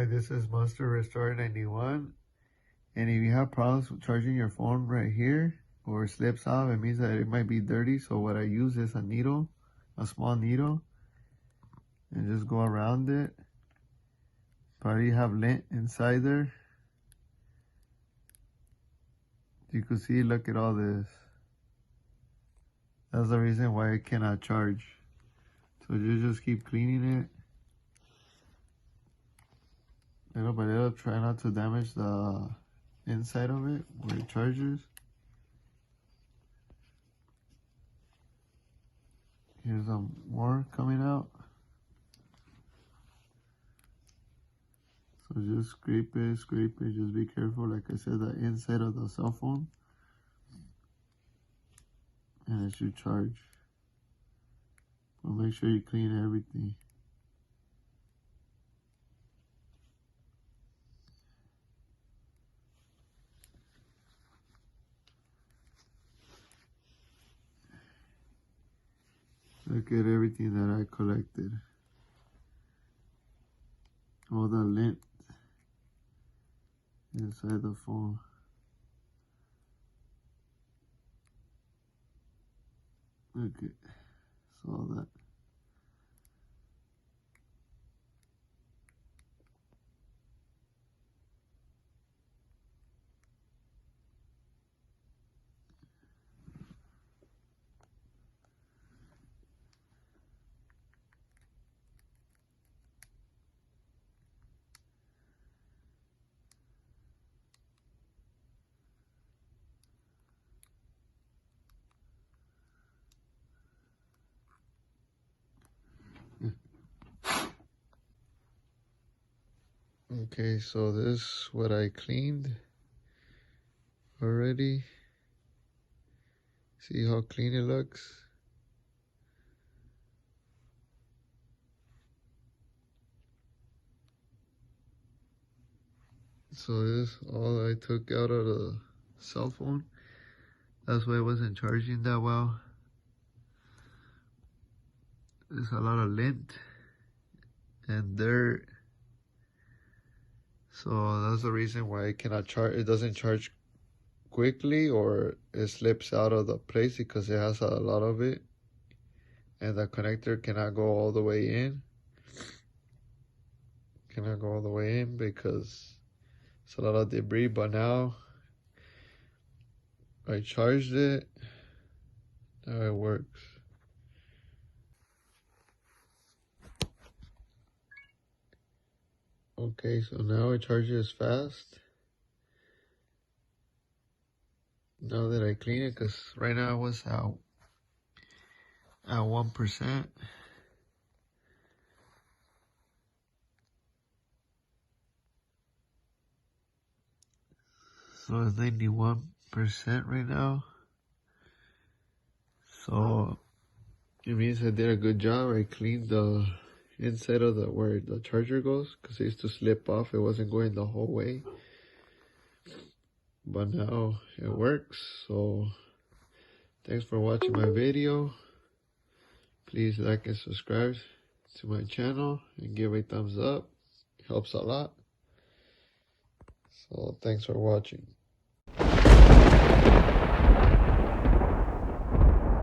this is Monster Restore 91. And if you have problems with charging your phone right here, or it slips off, it means that it might be dirty. So what I use is a needle, a small needle, and just go around it. Probably have lint inside there. You can see, look at all this. That's the reason why it cannot charge. So you just keep cleaning it. Little by little, try not to damage the inside of it where it charges. Here's some more coming out. So just scrape it, just be careful, like I said, the inside of the cell phone. And it should charge. But make sure you clean everything. Look at everything that I collected. All the lint inside the phone. Look at all that. Okay, so this is what I cleaned already. See how clean it looks? So this is all I took out of the cell phone. That's why it wasn't charging that well. There's a lot of lint and dirt. So that's the reason why it cannot charge. It doesn't charge quickly, or it slips out of the place because it has a lot of it. And the connector cannot go all the way in. Cannot go all the way in because it's a lot of debris. But now I charged it. Now it works. Okay, so now it charges fast. Now that I clean it, because right now it was at 1%. So it's 91% right now. So it means I did a good job. I cleaned the inside of where the charger goes, because it used to slip off. It wasn't going the whole way. But now it works. So thanks for watching my video. Please like and subscribe to my channel and give a thumbs up. It helps a lot. So thanks for watching.